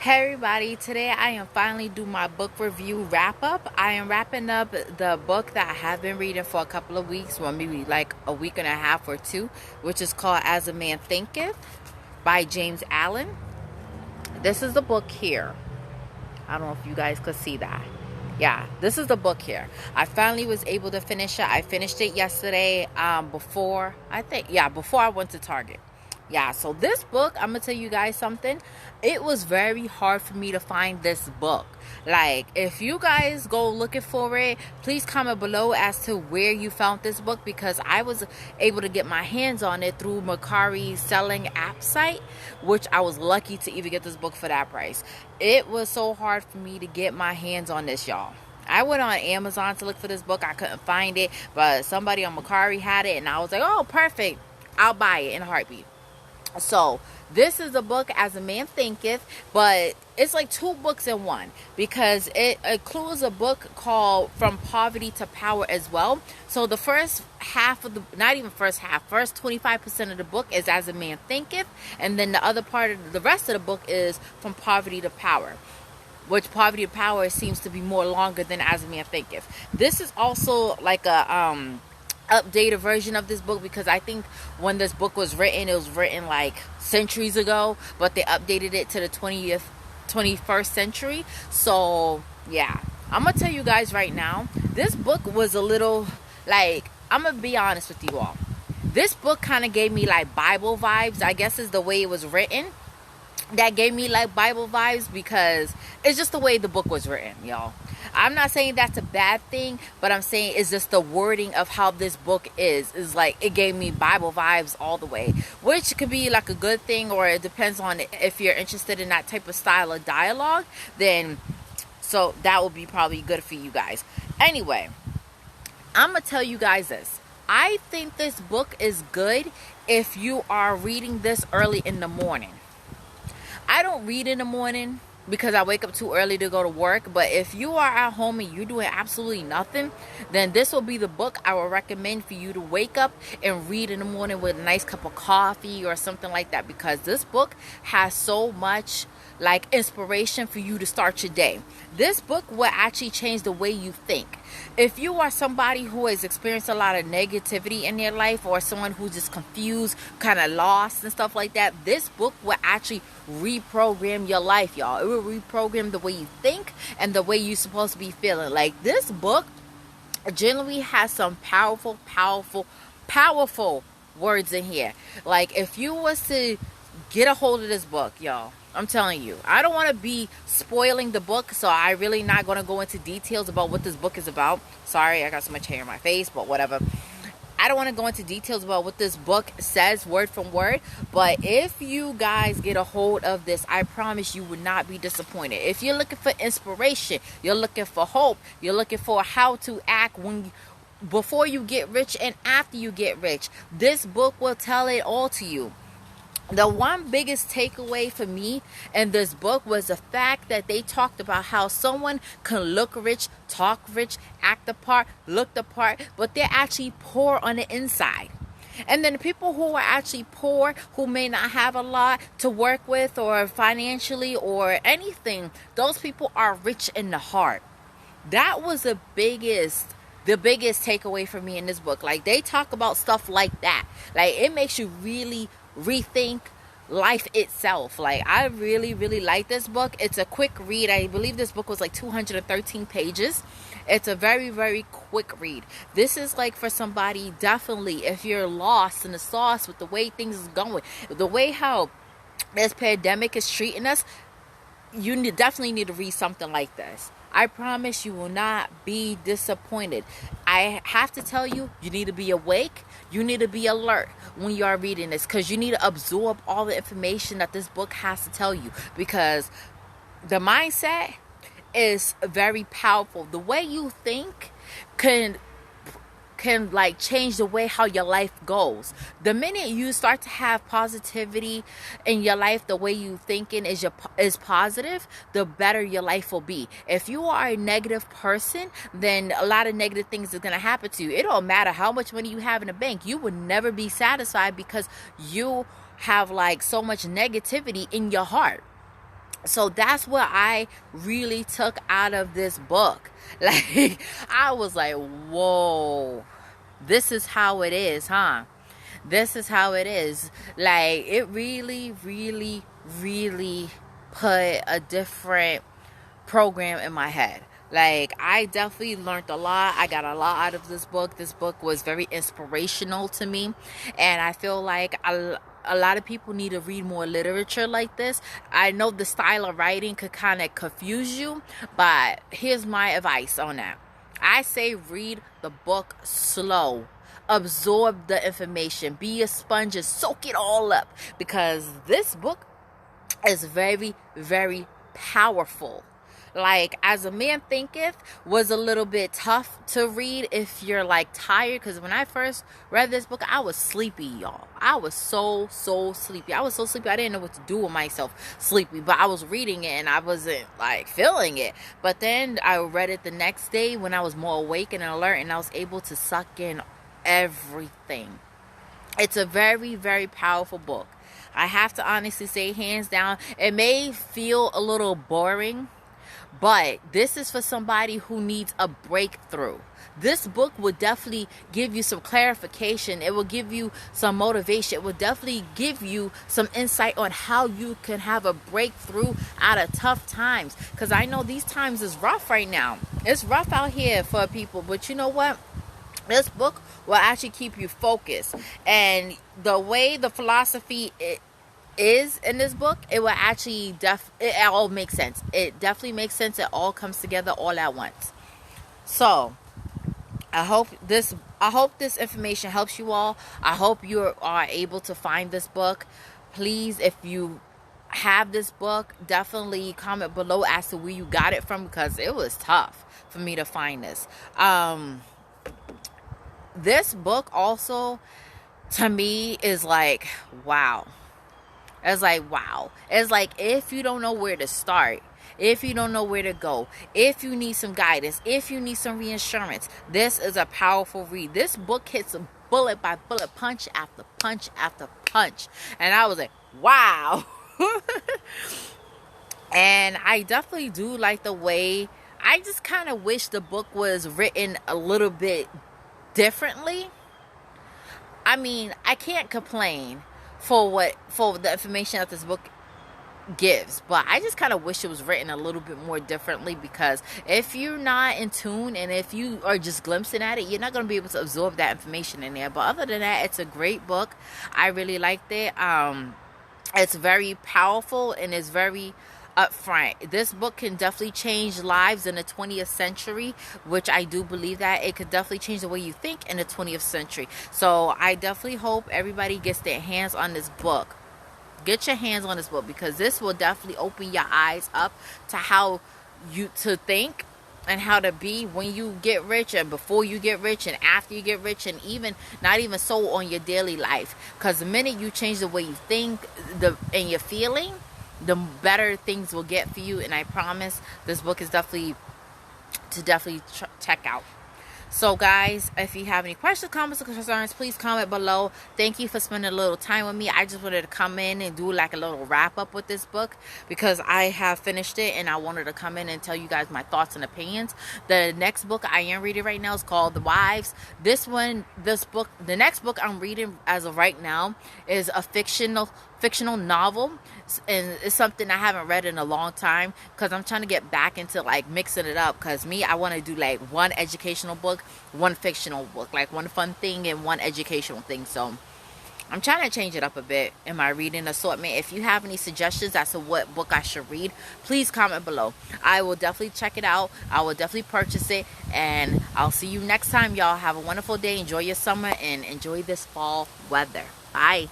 Hey everybody, today I am finally doing my book review wrap up. I am wrapping up the book that I have been reading for a couple of weeks, well maybe like a week and a half or two, which is called As a Man Thinketh by James Allen. This is the book here. I don't know if you guys could see that. Yeah, this is the book here. I finally was able to finish it. I finished it yesterday before I went to Target. Yeah, so this book, I'm gonna tell you guys something. It was very hard for me to find this book. Like, if you guys go looking for it, please comment below as to where you found this book, because I was able to get my hands on it through Macari's selling app site, which I was lucky to even get this book for that price. It was so hard for me to get my hands on this, y'all. I went on Amazon to look for this book. I couldn't find it, but somebody on Macari had it, and I was like, oh, perfect. I'll buy it in a heartbeat. So this is a book As a Man Thinketh, but it's like two books in one, because it includes a book called From Poverty to Power as well. So the first half of the, not even first half, first 25% of the book is As a Man Thinketh, and then the other part of the rest of the book is From Poverty to Power, which Poverty to Power seems to be more longer than As a Man Thinketh. This is also like a updated version of this book, because I think when this book was written, it was written like centuries ago, but they updated it to the 21st century. So yeah, I'm gonna tell you guys right now, this book was a little, like, I'm gonna be honest with you all, this book kind of gave me like Bible vibes, I guess is the way it was written. That gave me like Bible vibes, because it's just the way the book was written, y'all. I'm not saying that's a bad thing, but I'm saying it's just the wording of how this book is like, it gave me Bible vibes all the way, which could be like a good thing, or it depends on if you're interested in that type of style of dialogue, then so that will be probably good for you guys. Anyway, I'm gonna tell you guys this. I think this book is good if you are reading this early in the morning. I don't read in the morning because I wake up too early to go to work. But if you are at home and you're doing absolutely nothing, then this will be the book I would recommend for you to wake up and read in the morning with a nice cup of coffee or something like that, because this book has so much like inspiration for you to start your day. This book will actually change the way you think. If you are somebody who has experienced a lot of negativity in their life, or someone who's just confused, kind of lost and stuff like that, this book will actually reprogram your life, y'all. It will reprogram the way you think and the way you're supposed to be feeling. Like, this book generally has some powerful words in here. Like, if you was to get a hold of this book, y'all, I'm telling you, I don't want to be spoiling the book, so I really not going to go into details about what this book is about. Sorry, I got so much hair in my face, but whatever. I don't want to go into details about what this book says word from word, but if you guys get a hold of this, I promise you would not be disappointed. If you're looking for inspiration, you're looking for hope, you're looking for how to act before you get rich and after you get rich, this book will tell it all to you. The one biggest takeaway for me in this book was the fact that they talked about how someone can look rich, talk rich, act the part, look the part, but they're actually poor on the inside. And then the people who are actually poor, who may not have a lot to work with or financially or anything, those people are rich in the heart. That was the biggest takeaway for me in this book. Like, they talk about stuff like that. Like, it makes you really rethink life itself. Like, I really like this book. It's a quick read. I believe this book was like 213 pages. It's a very quick read. This is like for somebody, definitely, if you're lost in the sauce with the way things is going, the way how this pandemic is treating us, you definitely need to read something like this. I promise you will not be disappointed. I have to tell you, you need to be awake. You need to be alert when you are reading this, because you need to absorb all the information that this book has to tell you, because the mindset is very powerful. The way you think can like change the way how your life goes. The minute you start to have positivity in your life, the way you thinking is positive, the better your life will be. If you are a negative person, then a lot of negative things is going to happen to you. It don't matter how much money you have in the bank, you will never be satisfied, because you have like so much negativity in your heart. So that's what I really took out of this book. Like, I was like, whoa, this is how it is, huh? This is how it is. Like, it really, really, really put a different program in my head. Like, I definitely learned a lot. I got a lot out of this book. This book was very inspirational to me, and I feel like a lot of people need to read more literature like this. I know the style of writing could kind of confuse you, but here's my advice on that. I say read the book slow. Absorb the information. Be a sponge and soak it all up, because this book is very, very powerful. Like, As a Man Thinketh was a little bit tough to read if you're like tired, because when I first read this book, I was sleepy, y'all. I was so sleepy. I was so sleepy I didn't know what to do with myself sleepy, but I was reading it and I wasn't like feeling it. But then I read it the next day when I was more awake and alert, and I was able to suck in everything. It's a very, very powerful book. I have to honestly say, hands down, it may feel a little boring, but this is for somebody who needs a breakthrough. This book will definitely give you some clarification. It will give you some motivation. It will definitely give you some insight on how you can have a breakthrough out of tough times. Because I know these times is rough right now. It's rough out here for people. But you know what? This book will actually keep you focused. And the way the philosophy is in this book, it will actually it all makes sense. It definitely makes sense. It all comes together all at once. So I hope this information helps you all. I hope you are able to find this book. Please, if you have this book, definitely comment below as to where you got it from, because it was tough for me to find this. This book also, to me, is like, wow. It's like, wow. It's like, if you don't know where to start, if you don't know where to go, if you need some guidance, if you need some reassurance, this is a powerful read. This book hits bullet by bullet, punch after punch after punch. And I was like, wow. And I definitely do like the way, I just kind of wish the book was written a little bit differently. I mean, I can't complain for the information that this book gives, but I just kind of wish it was written a little bit more differently, because if you're not in tune and if you are just glimpsing at it, you're not going to be able to absorb that information in there. But other than that, it's a great book. I really liked it. It's very powerful and it's very upfront. This book can definitely change lives in the 20th century, which I do believe that it could definitely change the way you think in the 20th century. So I definitely hope everybody gets their hands on this book. Get your hands on this book, because this will definitely open your eyes up to how you to think and how to be when you get rich, and before you get rich, and after you get rich, and even not even so on your daily life. Because the minute you change the way you think and you're feeling, the better things will get for you. And I promise this book is definitely check out. So guys, if you have any questions, comments, or concerns, please comment below. Thank you for spending a little time with me. I just wanted to come in and do like a little wrap up with this book, because I have finished it and I wanted to come in and tell you guys my thoughts and opinions. The next book I am reading right now is called The Wives. The next book I'm reading as of right now is a fictional novel, and it's something I haven't read in a long time, because I'm trying to get back into like mixing it up. Because I want to do like one educational book, one fictional book, like one fun thing and one educational thing. So I'm trying to change it up a bit in my reading assortment. If you have any suggestions as to what book I should read, please comment below. I will definitely check it out. I will definitely purchase it, and I'll see you next time. Y'all have a wonderful day. Enjoy your summer and enjoy this fall weather. Bye.